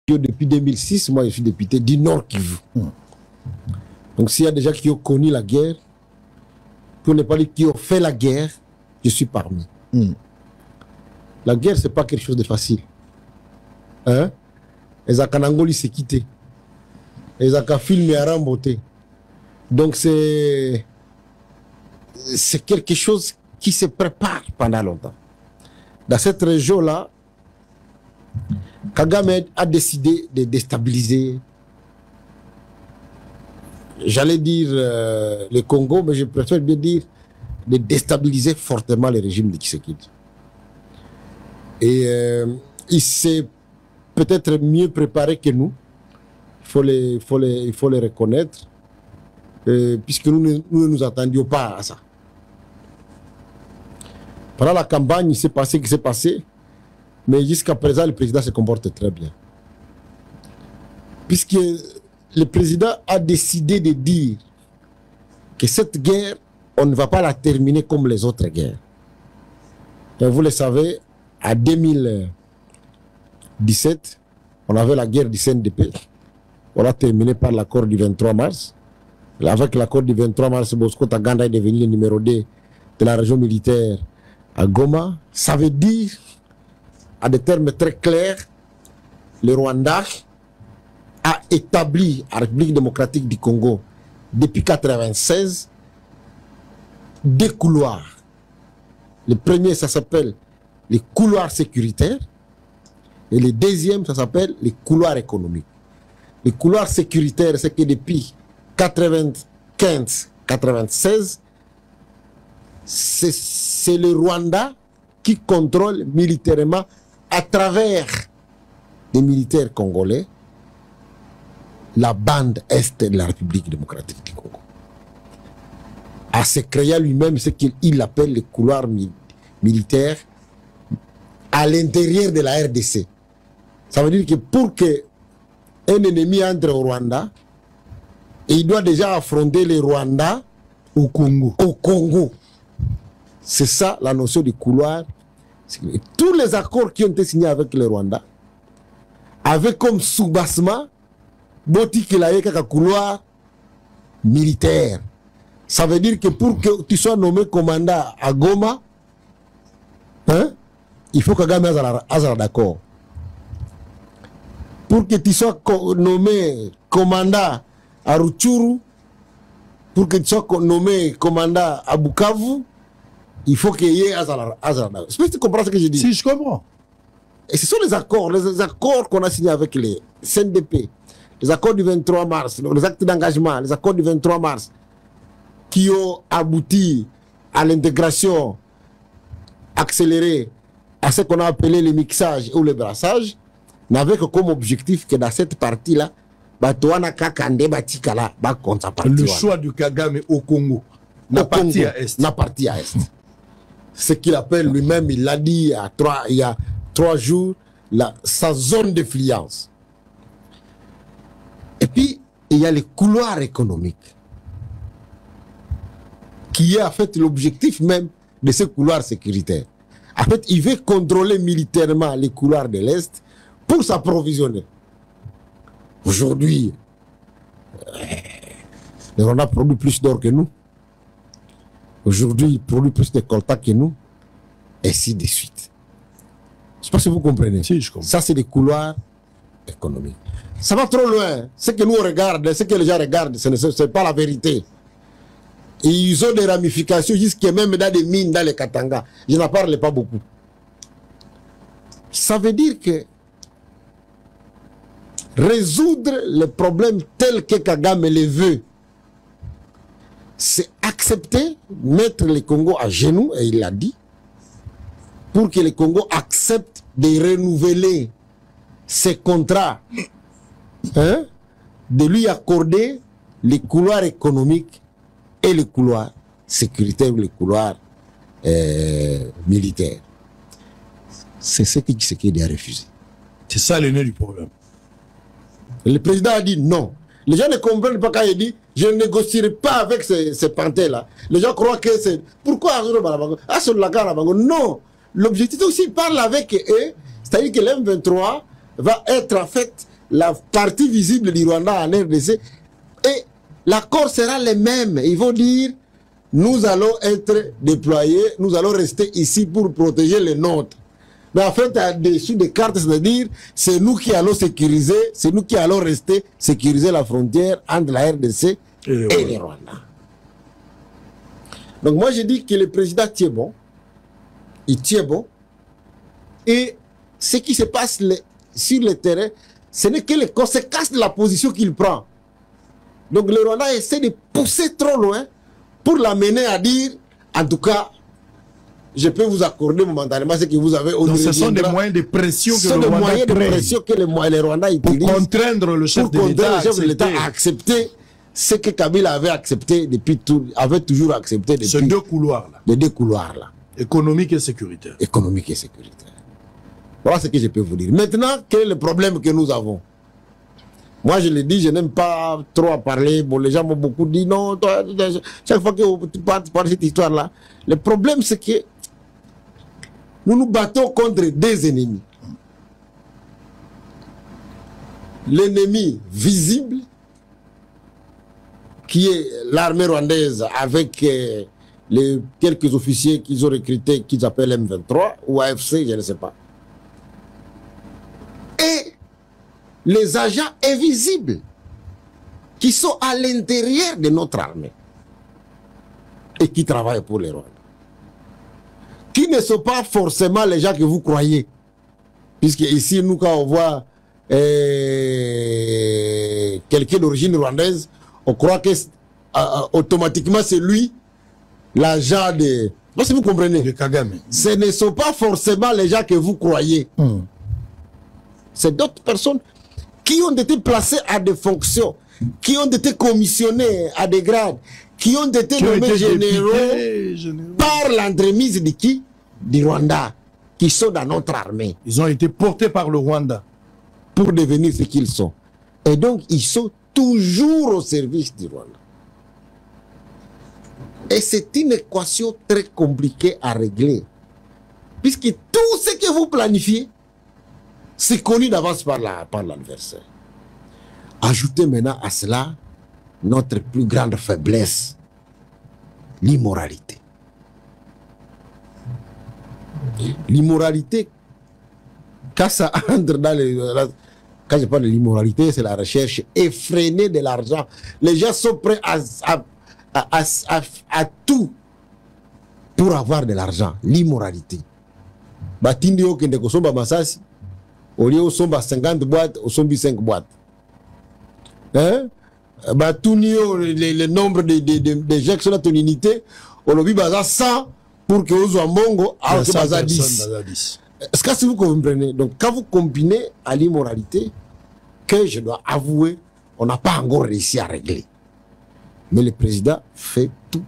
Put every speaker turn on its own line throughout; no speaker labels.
Depuis 2006, moi je suis député du Nord Kivu. Donc s'il y a des gens qui ont connu la guerre, pour ne pas dire qui ont fait la guerre, je suis parmi. La guerre, c'est pas quelque chose de facile. Hein? Les Akanangoli s'est quitté. Les Akafilm à remboté. Donc c'est quelque chose qui se prépare pendant longtemps. Dans cette région-là, Kagame a décidé de déstabiliser, j'allais dire le Congo, mais je préfère bien dire de déstabiliser fortement le régime de Tshisekedi. Et il s'est peut-être mieux préparé que nous, il faut le reconnaître, puisque nous ne nous attendions pas à ça. Pendant la campagne, il s'est passé ce qui s'est passé. Mais jusqu'à présent, le président se comporte très bien. Puisque le président a décidé de dire que cette guerre, on ne va pas la terminer comme les autres guerres. Et vous le savez, en 2017, on avait la guerre du CNDP. On l'a terminé par l'accord du 23 mars. Avec l'accord du 23 mars, Bosco Taganda est devenu le numéro 2 de la région militaire à Goma. Ça veut dire, à des termes très clairs, le Rwanda a établi à la République démocratique du Congo, depuis 1996, des couloirs. Le premier, ça s'appelle les couloirs sécuritaires, et le deuxième, ça s'appelle les couloirs économiques. Les couloirs sécuritaires, c'est que depuis 1995-1996, c'est le Rwanda qui contrôle militairement à travers des militaires congolais la bande est de la République démocratique du Congo. À se créer lui-même ce qu'il appelle les couloirs militaires à l'intérieur de la RDC. Ça veut dire que pour que un ennemi entre au Rwanda, il doit déjà affronter les Rwandais au Congo. C'est ça la notion du couloir. Et tous les accords qui ont été signés avec le Rwanda avaient comme soubassement qu'il avait un couloir militaire. Ça veut dire que pour que tu sois nommé commandant à Goma, hein, il faut que Kagame ait d'accord. Pour que tu sois nommé commandant à Rutshuru, pour que tu sois nommé commandant à Bukavu, il faut qu'il y ait Azar. Est-ce que tu comprends ce que je dis?
Si, je comprends.
Et ce sont les accords qu'on a signés avec les CNDP, les accords du 23 mars, les actes d'engagement, les accords du 23 mars, qui ont abouti à l'intégration accélérée à ce qu'on a appelé le mixage ou le brassage, n'avaient que comme objectif que dans cette partie-là,
le choix du Kagame au Congo, la partie à Est.
La partie à Est. Ce qu'il appelle lui-même, il l'a dit il y a 3 jours, sa zone d'influence. Et puis, il y a les couloirs économiques, qui est en fait l'objectif même de ce couloir sécuritaire. En fait, il veut contrôler militairement les couloirs de l'Est pour s'approvisionner. Aujourd'hui, le Rwanda produit plus d'or que nous. Aujourd'hui, il produit plus de coltan que nous. Et ainsi de suite. Je ne sais pas si vous comprenez.
Si, je comprends.
Ça, c'est des couloirs économiques. Ça va trop loin. Ce que nous regardons, ce que les gens regardent, ce n'est pas la vérité. Et ils ont des ramifications jusqu'à même dans des mines, dans les Katanga. Je n'en parle pas beaucoup. Ça veut dire que résoudre les problèmes tels que Kagame les veut, c'est accepter, mettre le Congo à genoux, et il l'a dit, pour que le Congo accepte de renouveler ses contrats, hein, de lui accorder les couloirs économiques et les couloirs sécuritaires ou les couloirs militaires. C'est ce que Tshisekedi a refusé.
C'est ça le nœud du problème.
Le président a dit non. Les gens ne comprennent pas quand il dit je ne négocierai pas avec ces panthères-là. Les gens croient que c'est. Pourquoi non. L'objectif aussi, il parle avec eux, c'est-à-dire que l'M23 va être en fait la partie visible du Rwanda en RDC, et l'accord sera le même. Ils vont dire, nous allons être déployés, nous allons rester ici pour protéger les nôtres. Mais en fait, dessus des cartes, c'est-à-dire, c'est nous qui allons sécuriser, c'est nous qui allons rester sécuriser la frontière entre la RDC et le Rwanda. Donc moi, je dis que le président tient bon. Il tient bon. Et ce qui se passe sur le terrain, ce n'est que les conséquences de la position qu'il prend. Donc le Rwanda essaie de pousser trop loin pour l'amener à dire, en tout cas, je peux vous accorder momentanément ce que vous avez.
Donc ce sont des moyens de pression que le
Rwanda utilise
pour contraindre le chef de
l'État à accepter ce que Kabila avait accepté depuis avait toujours accepté depuis
ces deux couloirs-là.
Les deux couloirs-là.
Économique et sécuritaire.
Économique et sécuritaire. Voilà ce que je peux vous dire. Maintenant, quel est le problème que nous avons? Moi, je le dis, je n'aime pas trop parler. Bon, les gens m'ont beaucoup dit non. Toi, chaque fois que tu parles de cette histoire-là, le problème, c'est que nous nous battons contre des ennemis. L'ennemi visible, qui est l'armée rwandaise avec les quelques officiers qu'ils ont recrutés, qu'ils appellent M23 ou AFC, je ne sais pas. Et les agents invisibles qui sont à l'intérieur de notre armée et qui travaillent pour les Rwandais. Qui ne sont pas forcément les gens que vous croyez. Puisque ici, nous, quand on voit quelqu'un d'origine rwandaise, on croit que automatiquement c'est lui, l'agent de... Non, si vous comprenez.
De Kagame.
Ce ne sont pas forcément les gens que vous croyez. C'est d'autres personnes qui ont été placées à des fonctions, qui ont été commissionnés à des grades, qui ont été nommés généraux par l'entremise de qui? Du Rwanda, qui sont dans notre armée.
Ils ont été portés par le Rwanda.
Pour devenir ce qu'ils sont. Et donc, ils sont toujours au service du Rwanda. Et c'est une équation très compliquée à régler. Puisque tout ce que vous planifiez, c'est connu d'avance par l'adversaire. Ajoutez maintenant à cela notre plus grande faiblesse, l'immoralité. L'immoralité, quand ça entre dans quand je parle de l'immoralité, c'est la recherche effrénée de l'argent. Les gens sont prêts à tout pour avoir de l'argent. L'immoralité. Batindi au kende kosomba masasi, au lieu somba 50 boîtes, au sombi 5 boîtes. Hein? Batunio, le nombre de gens qui sont dans ton unité, au lobby baza 100 pour que vous mongo, alors que baza 10. Est-ce que vous comprenez? Donc quand vous combinez à l'immoralité, que je dois avouer, on n'a pas encore réussi à régler. Mais le président fait tout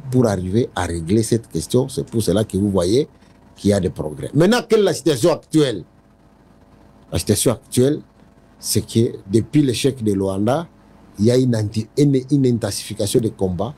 pour arriver à régler cette question. C'est pour cela que vous voyez qu'il y a des progrès. Maintenant, quelle est la situation actuelle? La situation actuelle, c'est que depuis l'échec de Luanda, il y a une intensification des combats